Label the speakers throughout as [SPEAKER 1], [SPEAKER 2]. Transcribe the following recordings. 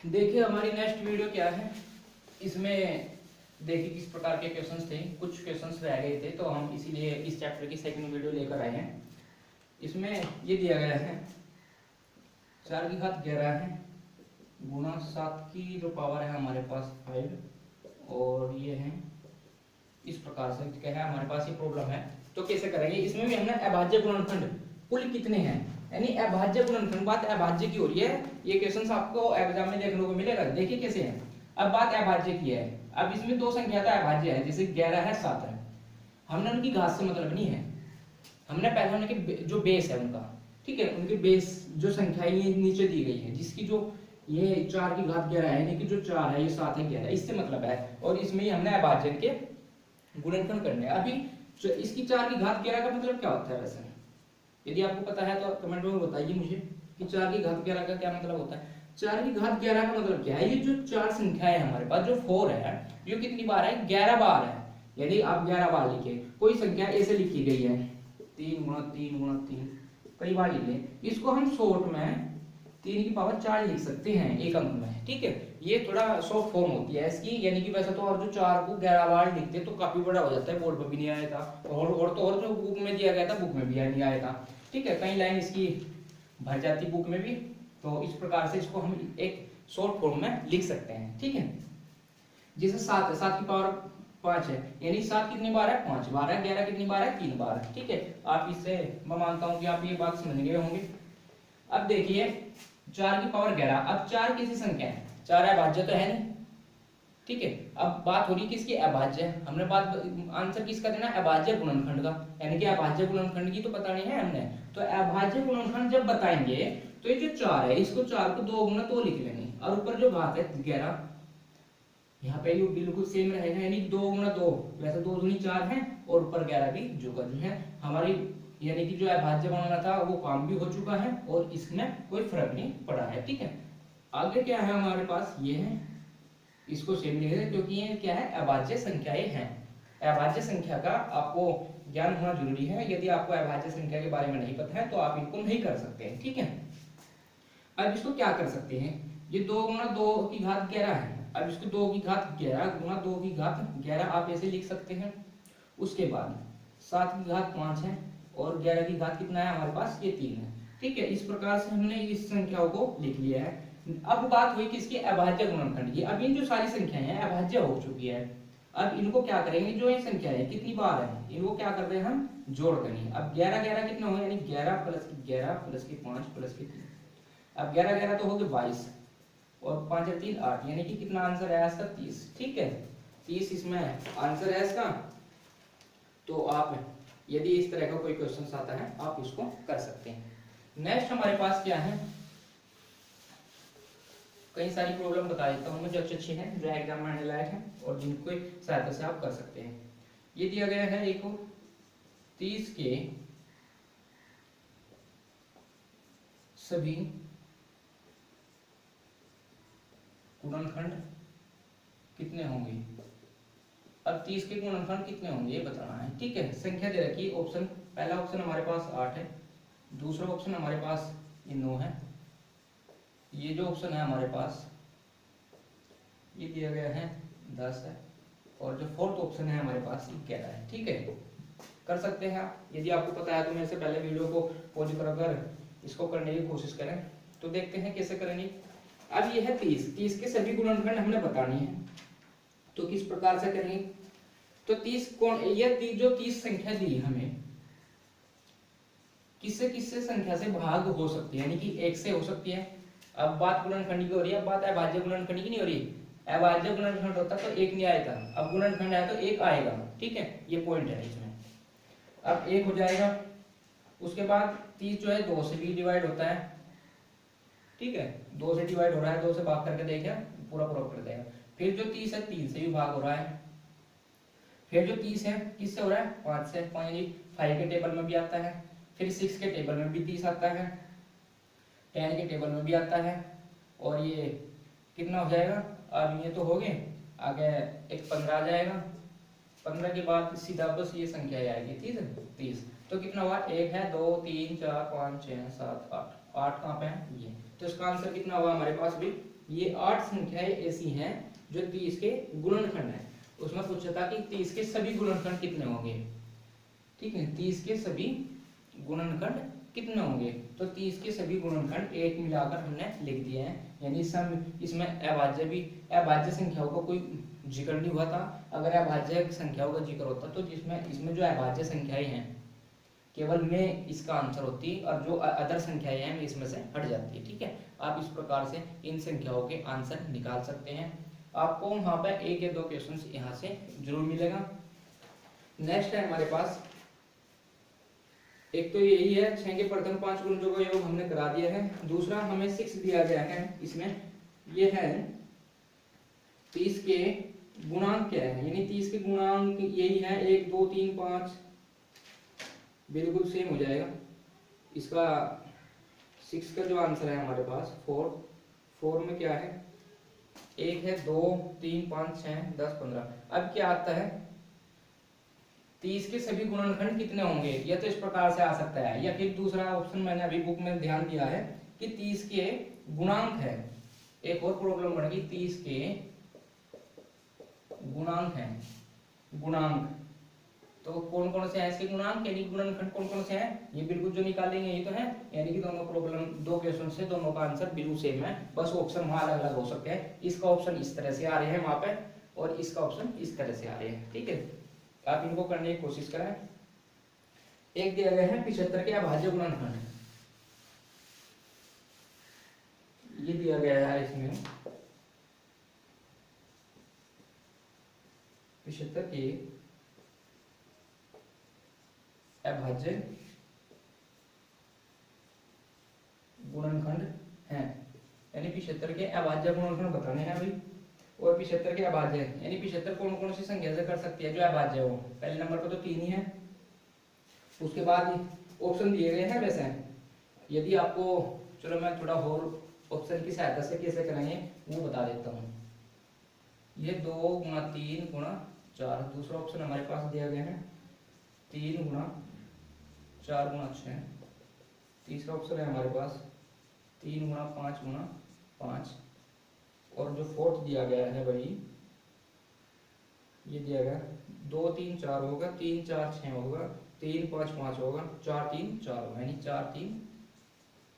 [SPEAKER 1] देखिए हमारी next video क्या है। इसमें देखिए किस प्रकार के क्वेश्चंस थे। कुछ क्वेश्चंस रह गए थे तो हम इसीलिए इस चैप्टर की सेकंड वीडियो लेकर आए हैं। इसमें ये दिया गया है 4 की घात 11 है गुणा 7 की जो पावर है हमारे पास 5 और ये है इस प्रकार से क्या है हमारे पास ये प्रॉब्लम है। तो कैसे करेंगे, इसमें भी हमने अभाज्य गुणनखंड कुल कितने हैं यानी अभाज्य गुणनखंड, बात अभाज्य की हो रही है। ये क्वेश्चन आपको एग्जाम में देखने को मिलेगा। देखिए कैसे है, अब बात अभाज्य की है। अब इसमें दो संख्या का अभाज्य है, जैसे 11 है 7 है। हमने उनकी घात से मतलब नहीं है, हमने पहले उनके जो बेस है उनका, ठीक है, उनके बेस जो संख्या ये नीचे दी गई है, जिसकी जो ये 4 की घात 11 है यानी कि जो 4 है ये 7 है 11, इससे मतलब है। और इसमें ही हमने अभाज्य के गुणनखंड करने हैं। अभी इसकी 4 की घात 11 का मतलब क्या होता है वैसे, यदि आपको पता है तो कमेंट में बताइए मुझे कि 4 की घात 11 का क्या मतलब होता है। 4 की घात 11 का मतलब क्या है, ये जो 4 संख्या है हमारे पास, जो 4 है ये कितनी बार है, 11 बार है। यदि आप 11 बार लिखे, कोई संख्या ऐसे लिखी गई है 3 गुणा 3 गुणा 3, कई बार लिख लें, इसको हम शॉर्ट में 3 की पावर 4 लिख सकते हैं एक अंक में, ठीक है। ये थोड़ा शॉर्ट फॉर्म होती है इसकी, यानी कि वैसे तो और जो 4 को 11 बार लिखते तो काफी बड़ा हो जाता है, बोर्ड पर भी नहीं आया था और जो बुक में दिया गया था बुक में भी नहीं आया था, ठीक है। कई लाइन इसकी भर जाती बुक में भी, तो इस प्रकार से इसको हम एक शॉर्ट फॉर्म में लिख सकते हैं, ठीक है। जैसे 7 है, 7 की पावर 5 है, यानी 7 कितनी बार है, 5 बार है। 11 कितनी बार है, 3 बार है, ठीक है। आप इससे मैं मानता हूं कि आप ये बात समझ गए होंगे। अब देखिए 4 की पावर 11, अब 4 किसी संख्या है, 4 अभाज्य तो है नहीं, ठीक है। अब बात हो रही किसकी, अभाज्य। हमने बात आंसर किसका देना है, अभाज्य गुणनखंड का, यानी कि अभाज्य गुणनखंड की तो बतानी है हमने। तो अभाज्य गुणनखंड जब बताएंगे तो ये जो 4 है इसको 4 को 2 गुना 2 लिख लेंगे, और ऊपर जो घात है 11 यहाँ पे ये बिल्कुल सेम रहेगा, यानी 2 गुना 2, वैसे 2 दूनी 4 है और ऊपर 11 भी जो है हमारी, यानी कि जो अभाज्य बनाना था वो काम भी हो चुका है और इसमें कोई फर्क नहीं पड़ा है, ठीक है। आगे क्या है हमारे पास, ये है, इसको सेम लिख दें क्योंकि ये क्या है, अभाज्य संख्याएं हैं। अभाज्य संख्या का आपको ज्ञान होना जरूरी है। यदि आपको अभाज्य संख्या के बारे में नहीं पता है तो आप इनको नहीं कर सकते हैं, ठीक है। अब इसको क्या कर सकते हैं, ये 2 गुना 2 की घात 11 है। अब इसको 2 की घात 11 गुना 2 की घात 11 आप ऐसे लिख सकते हैं। उसके बाद 7 की घात 5 है और 11 की घात कितना है हमारे पास, ये 3 है, ठीक है। इस प्रकार से हमने इस संख्याओं को लिख लिया है। अब बात हुई किसकी, अभाज्य गुणनखंड की। अब इन जो सारी संख्याएं हैं अभाज्य हो चुकी है। अब इनको क्या करेंगे, जो ये संख्या है कितनी बार है इनको क्या करते हैं हम, जोड़ करेंगे। अब 11 11 कितना होगा, यानी 11 प्लस की 11 प्लस की 5 प्लस की 3, अब 11 11 तो हो गए 22 और 5 और 3 8, यानी कि कितना आंसर है इसका, 30, ठीक है। 30 इसमें आंसर है इसका। तो आप यदि इस तरह का कोई क्वेश्चन आता है आप इसको कर सकते हैं। नेक्स्ट हमारे पास क्या है, कई सारी प्रॉब्लम बता देता हूं मैं जो अच्छी हैं, जो एग्जाम में आने लायक हैं और जिनको सहायता से आप कर सकते हैं। ये दिया गया है एक 30 के सभी गुणनखंड कितने होंगे। अब 30 के गुणनखंड कितने होंगे ये बताना है, ठीक है। संख्या दे रखी है, ऑप्शन, पहला ऑप्शन हमारे पास 8 है, दूसरा ऑप्शन हमारे पास ये 9 है, ये जो ऑप्शन है हमारे पास ये दिया गया है 10 है, और जो फोर्थ ऑप्शन है हमारे पास ये 11 है, ठीक है। कर सकते हैं आप, यदि आपको पता है तो मेरे से पहले वीडियो को पॉज कर इसको करने की कोशिश करें। तो देखते हैं कैसे करेंगे। अब ये है 30 के सभी गुणनखंड हमने बतानी है, तो किस प्रकार से करेंगे। तो 30 कौन, ये जो 30 संख्या दी हमें किससे किससे संख्या से भाग हो सकती है, यानी कि 1 से हो सकती है। अब बात गुणनखंड की हो रही है, अब बात अभाज्य गुणनखंड की नहीं हो रही। अभाज्य गुणनखंड होता तो 1 नहीं आएगा, अब गुणनखंड है तो 1 आएगा, ठीक है। ये पॉइंट है इसमें। अब 1 हो जाएगा, उसके बाद 30 जो है 2 से भी डिवाइड होता है, ठीक है। 2 से डिवाइड हो रहा है, 2 से भाग करके देखिए पूरा पूरा कर देगा। फिर जो 30 है 3 से भी भाग हो रहा है। फिर जो 30 है किससे हो रहा है, 5 से, 5 के टेबल में भी आता है। फिर 6 के टेबल में भी 30 आता है, 10 के टेबल में भी आता है। और ये कितना हो जाएगा, अब ये तो हो गए, आगे एक 15 आ जाएगा। 15 के बाद सीधा बस ये संख्या आएगी 30। तो कितना हुआ, 1 है 2 3 4 5 6 7 8, 8 कहाँ पे है ये, तो इसका आंसर कितना होगा हमारे पास भी, ये 8 संख्याएं ऐसी हैं जो 30 के गुणनखंड है। उसमें पूछा था कि 30 के सभी गुणनखंड कितने होंगे, ठीक है, 30 के सभी गुणनखंड कितने होंगे, तो 30 के सभी गुणनखंड एक मिलाकर हमने लिख दिए हैं, यानी सम इसमें अभाज्य भी, अभाज्य संख्याओं का कोई जिक्र नहीं हुआ था। अगर अभाज्य संख्याओं का जिक्र होता तो जिसमें इसमें जो अभाज्य संख्याएं हैं केवल में इसका आंसर होती, और जो अदर संख्याएं हैं इसमें से हट जाती है, ठीक है। आप इस प्रकार से इन संख्याओं के आंसर निकाल सकते हैं। आपको वहां पर एक या दो क्वेश्चंस यहाँ से जरूर मिलेगा। नेक्स्ट है हमारे पास, एक तो यही है 6 के प्रथम 5 गुणजों का योग हमने करा दिया है। दूसरा हमें 6 दिया गया है, इसमें ये है 30 के गुणांक क्या है, यानी 30 के गुणांक यही है 1 2 3 5, बिल्कुल सेम हो जाएगा। इसका 6 का जो आंसर है हमारे पास 4 में क्या है, 1 है 2 3 5 6 10 15। अब क्या आता है, 30 के सभी गुणनखंड कितने होंगे, या तो इस प्रकार से आ सकता है, या फिर दूसरा ऑप्शन मैंने अभी बुक में ध्यान दिया है कि 30 के गुणांक है। एक और प्रॉब्लम बन गई, 30 के गुणांक है, गुणांक तो कौन कौन से हैं इसके गुणांक, यानी गुणनखंड कौन कौन से हैं, ये बिल्कुल जो निकालेंगे ये तो है, यानी कि दोनों प्रॉब्लम, दो क्वेश्चन से दोनों का आंसर बिल्कुल सेम है, बस ऑप्शन वहां अलग अलग हो सकते हैं। इसका ऑप्शन इस तरह से आ रहे हैं वहां पे, और इसका ऑप्शन इस तरह से आ रहे हैं, ठीक है। आप इनको करने की कोशिश करें। एक दिया गया है 75 के अभाज्य गुणनखंड, ये दिया गया है इसमें 75 के अभाज्य गुणनखंड हैं, यानी 75 के अभाज्य गुणनखंड बताने हैं अभी, और 75 के अभाज्य, यानी 75 कौन कौन सी संख्या से कर सकती है जो अभाज्य हो। पहले नंबर पर तो 3 ही है, उसके बाद ऑप्शन दिए गए हैं। वैसे यदि आपको, चलो मैं थोड़ा और ऑप्शन की सहायता से कैसे करेंगे वो बता देता हूँ। ये 2 गुणा 3 गुणा 4, दूसरा ऑप्शन हमारे पास दिया गया है 3 गुणा 4 गुणा 6, तीसरा ऑप्शन है हमारे पास 3 गुणा 5 गुणा 5, और जो फोर्थ दिया गया है वही ये दिया गया 2 3 4 होगा, 3 4 6 होगा, 3 5 5 होगा, 4 3 4 होगा, यानी 4 3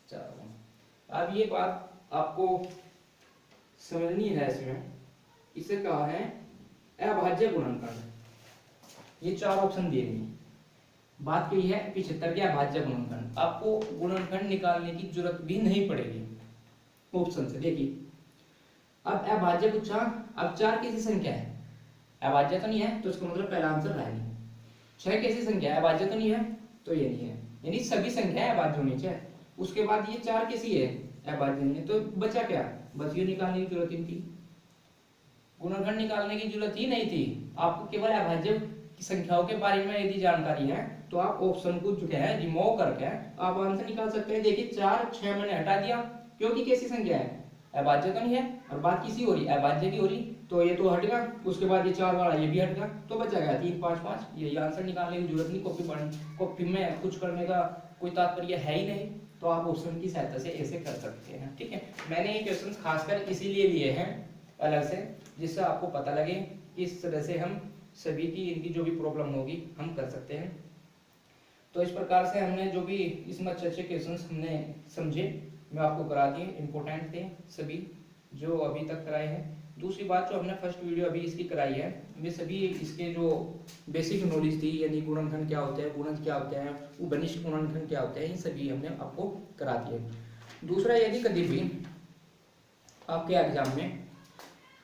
[SPEAKER 1] 4 होगा। अब ये बात आपको समझनी है, इसमें इसे कहा है अभाज्य गुणनखंड। ये 4 ऑप्शन दिए गए, बात कही है 75 के अभाज्य गुणनखंड। आपको गुणनखंड निकालने की जरूरत भी नहीं पड़ेगी ऑप्शन से। देखिए अब अभाज्य पूछा, अब 4 कैसी संख्या है, अभाज्य तो नहीं है, तो इसका मतलब पहला आंसर है नहीं। 6 कैसी संख्या है, अभाज्य तो नहीं है, तो ये नहीं है, यानी सभी संख्याएं अभाज्य होनी चाहिए। उसके बाद ये 4 कैसी है, अभाज्य नहीं है, तो बचा क्या, बस ये निकालने की जरूरत ही नहीं थी, गुणनखंड निकालने की जरूरत ही नहीं थी। आपको केवल अभाज्य की संख्याओं के बारे में यदि जानकारी है तो आप ऑप्शन को जो है रिमूव करके आप आंसर निकाल सकते हैं। देखिए 4 6 मैंने हटा दिया, क्योंकि कैसी संख्या है, अभाज्य तो नहीं है, और बात किसी हो रही अभाज्य की हो रही, तो ये तो हट गया। उसके बाद ये 4 वाला ये भी हट गया, तो बचा गया 3 5 5। यही आंसर निकालने की जरूरत नहीं, कॉपी में कुछ करने का कोई तात्पर्य है ही नहीं, तो आप ऑप्शन की सहायता से ऐसे कर सकते हैं, ठीक है। मैंने ये क्वेश्चन खासकर इसीलिए लिए हैं अलग से, जिससे आपको पता लगे कि इस तरह से हम सभी की इनकी जो भी प्रॉब्लम होगी हम कर सकते हैं। तो इस प्रकार से हमने जो भी इसमें अच्छे अच्छे क्वेश्चंस हमने समझे, मैं आपको करा दिए, इम्पोर्टेंट थे सभी जो अभी तक कराए हैं। दूसरी बात जो हमने फर्स्ट वीडियो अभी इसकी कराई है, वे सभी इसके जो बेसिक नॉलेज थी, यानी गुणनखंड क्या होते हैं, गुणज क्या होते हैं, उपनिष्ठ गुणनखंड क्या होते हैं, ये सभी हमने आपको करा दिए। दूसरा, यदि कभी भी आपके एग्जाम में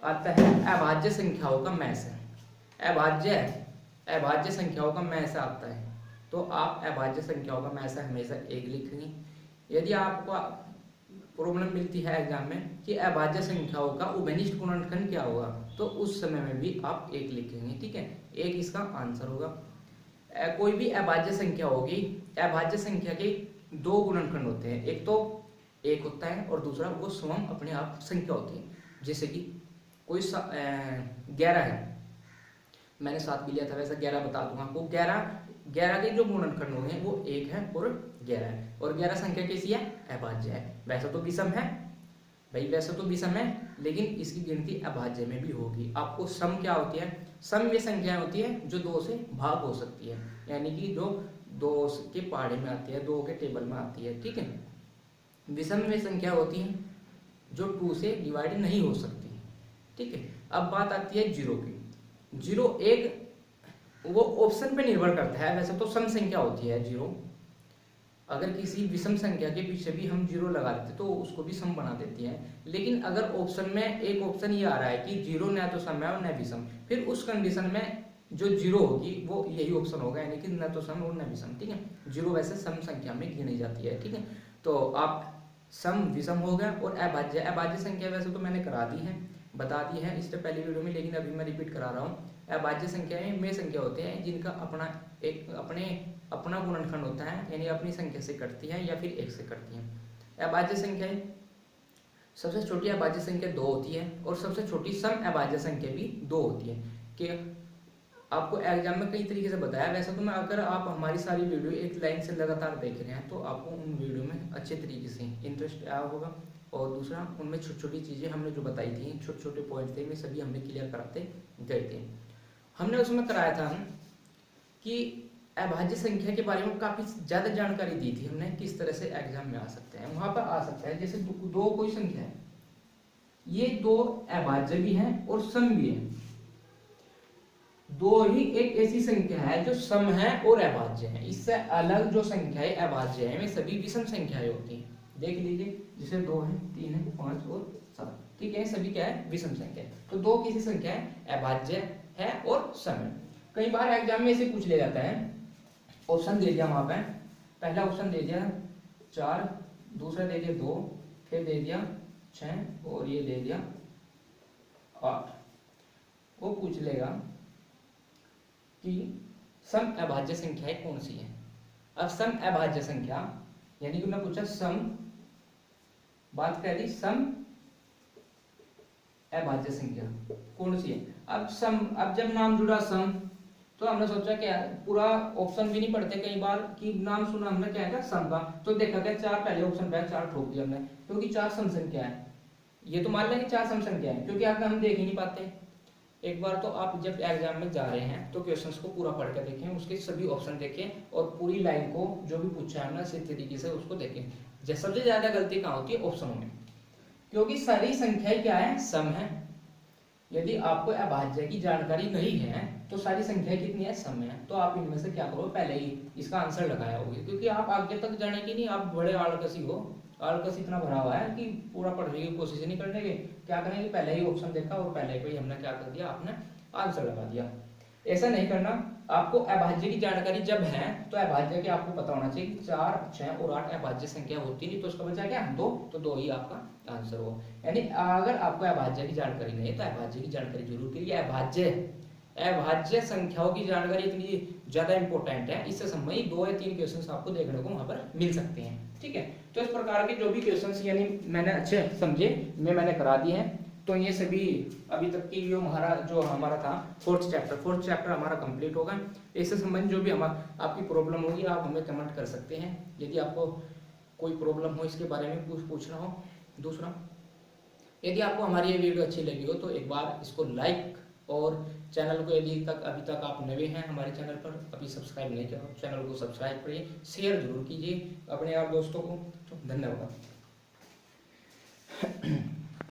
[SPEAKER 1] आता है अभाज्य संख्याओं का मैस है, अभाज्य संख्याओं का मैस आता है, तो आप अभाज्य संख्याओं का मैस हमेशा 1 लिखेंगे। यदि आपको प्रॉब्लम मिलती है एग्जाम में कि अभाज्य संख्याओं का उभयनिष्ठ गुणनखंड क्या होगा, तो उस समय में भी आप 1 लिखेंगे, ठीक है, 1 इसका आंसर होगा। कोई भी अभाज्य संख्या होगी, अभाज्य संख्या के 2 गुणनखंड होते हैं, एक तो 1 होता है और दूसरा वो स्वयं अपने आप संख्या होती है। जैसे कि कोई 11 है, मैंने 7 भी लिया था, वैसे 11 बता दूंगा आपको। 11 11 के जो गुणनखंड होंगे वो 1 है और 11 है, और 11 संख्या कैसी है? अभाज्य है। वैसे तो विषम है भाई, वैसे तो विषम है, लेकिन इसकी गिनती अभाज्य में भी होगी। आपको सम क्या होती है? सम में संख्या होती है जो 2 से भाग हो सकती है, यानी कि जो 2 के पहाड़े में आती है, 2 के टेबल में आती है, ठीक है। विषम में संख्या होती है जो 2 से डिवाइड नहीं हो सकती, ठीक है। अब बात आती है जीरो की। जीरो एक वो ऑप्शन पे निर्भर करता है। वैसे तो सम संख्या होती है जीरो, अगर किसी विषम संख्या के पीछे भी हम जीरो लगा देते तो उसको भी सम बना देती है, लेकिन अगर ऑप्शन में एक ऑप्शन ये आ रहा है कि जीरो न तो सम है और न विषम, फिर उस कंडीशन में जो जीरो होगी वो यही ऑप्शन होगा, यानी कि न तो सम और न विषम, ठीक है। जीरो वैसे सम संख्या में गिनी जाती है, ठीक है। तो आप सम विषम हो गया, और अभाज्य, अभाज्य संख्या वैसे तो मैंने करा दी है, बता दी है इससे पहले वीडियो में, लेकिन अभी मैं रिपीट करा रहा हूँ। अभाज्य संख्याएं में संख्या होते हैं जिनका अपना गुणनखंड होता है, यानी अपनी संख्या से कटती है या फिर 1 से कटती है। अभाज्य संख्याएं, सबसे छोटी अभाज्य संख्या 2 होती है, और सबसे छोटी सम अभाज्य संख्या भी 2 होती है। कि आपको एग्जाम में कई तरीके से बताया, वैसे तो मैं, अगर आप हमारी सारी वीडियो एक लाइन से लगातार देख रहे हैं तो आपको उन वीडियो में अच्छे तरीके से इंटरेस्ट आया होगा। और दूसरा, उनमें छोटी छोटी चीज़ें हमने जो बताई थी, छोटे छोटे पॉइंट थे, वे सभी हमने क्लियर कराते गए थे। हमने उसमें कराया था कि अभाज्य संख्या के बारे में काफ़ी ज़्यादा जानकारी दी थी हमने, किस तरह से एग्जाम में आ सकते हैं। वहाँ पर आ सकता है जैसे दो कोई संख्या है, ये 2 अभाज्य भी हैं और सम भी है। 2 ही एक ऐसी संख्या है जो सम है और अभाज्य है। इससे अलग जो संख्याएं अभाज्य है वे सभी विषम संख्याएं होती हैं। देख लीजिए, जैसे 2 है, 3 है, 5 और 7, ठीक है, सभी क्या है? विषम संख्या। तो 2 किसी संख्या है अभाज्य है और सम है। कई बार एग्जाम में ऐसे पूछ ले जाता है, ऑप्शन दे दिया वहां पे, पहला ऑप्शन दे दिया 4, दूसरा दे दिया 2, फिर दे दिया 6 और ये दे दिया 8। वो पूछ लेगा कि सम अभाज्य संख्याएं कौन सी है। अब सम अभाज्य संख्या, यानी कि उन्होंने पूछा सम, बात कर दी सम अभाज्य संख्या कौन सी है। अब जब नाम जुड़ा सम, तो हमने सोचा क्या, पूरा ऑप्शन भी नहीं पढ़ते कई बार कि नाम सुना हमने क्या है सम का, तो देखा क्या 4 पहले ऑप्शन पे 4 ठोक दिया हमने, क्योंकि 4 सम संख्या है। ये तो मान लेंगे 4 सम संख्या है, क्योंकि आपने हम देख ही नहीं पाते। एक बार तो आप जब एग्जाम में जा रहे हैं तो क्वेश्चंस को पूरा पढ़ कर देखें, उसके सभी ऑप्शन देखें और पूरी लाइन को जो भी पूछा है हमने सही तरीके से उसको देखें। सबसे ज्यादा गलती कहाँ होती है? ऑप्शनों में, क्योंकि सारी संख्याएं क्या है? सम है। यदि आपको अभाज्य की जानकारी नहीं है तो सारी संख्या कितनी है? सम है। तो आप इनमें से क्या करो, पहले ही इसका आंसर लगाया होगा, क्योंकि आप आगे तक जाने की नहीं, आप बड़े आलकसी हो, आलकस इतना भरा हुआ है कि पूरा पढ़ने की कोशिश नहीं करने के, क्या करेंगे, पहले ही ऑप्शन देखा और पहले ही हमने क्या कर दिया, आपने आंसर लगा दिया। ऐसा नहीं करना। आपको अभाज्य की जानकारी जब है तो अभाज्य के आपको पता होना चाहिए कि 4, 6 और 8 अभाज्य संख्या होती नहीं, तो उसका बचा क्या? 2, तो 2 ही आपका आंसर हो। यानी अगर आपको अभाज्य की जानकारी नहीं है तो अभाज्य की जानकारी जरूर कीजिए। अभाज्य संख्याओं की जानकारी इतनी ज्यादा इंपॉर्टेंट है, इससे संबंधित 2 या 3 क्वेश्चंस आपको देखने को वहां पर मिल सकते हैं, ठीक है। तो इस प्रकार के जो भी क्वेश्चंस यानी मैंने अच्छे समझे मैंने करा दिए हैं। तो ये सभी अभी तक की जो हमारा था फोर्थ चैप्टर हमारा कंप्लीट होगा। इससे संबंधित जो भी आपकी प्रॉब्लम होगी आप हमें कमेंट कर सकते हैं, यदि आपको कोई प्रॉब्लम हो इसके बारे में कुछ पूछना हो। दूसरा, यदि आपको हमारी ये वीडियो अच्छी लगी हो तो एक बार इसको लाइक, और चैनल को यदि अभी तक आप नए हैं हमारे चैनल पर, अभी सब्सक्राइब नहीं किया, चैनल को सब्सक्राइब करिए, शेयर जरूर कीजिए अपने यार दोस्तों को। तो धन्यवाद।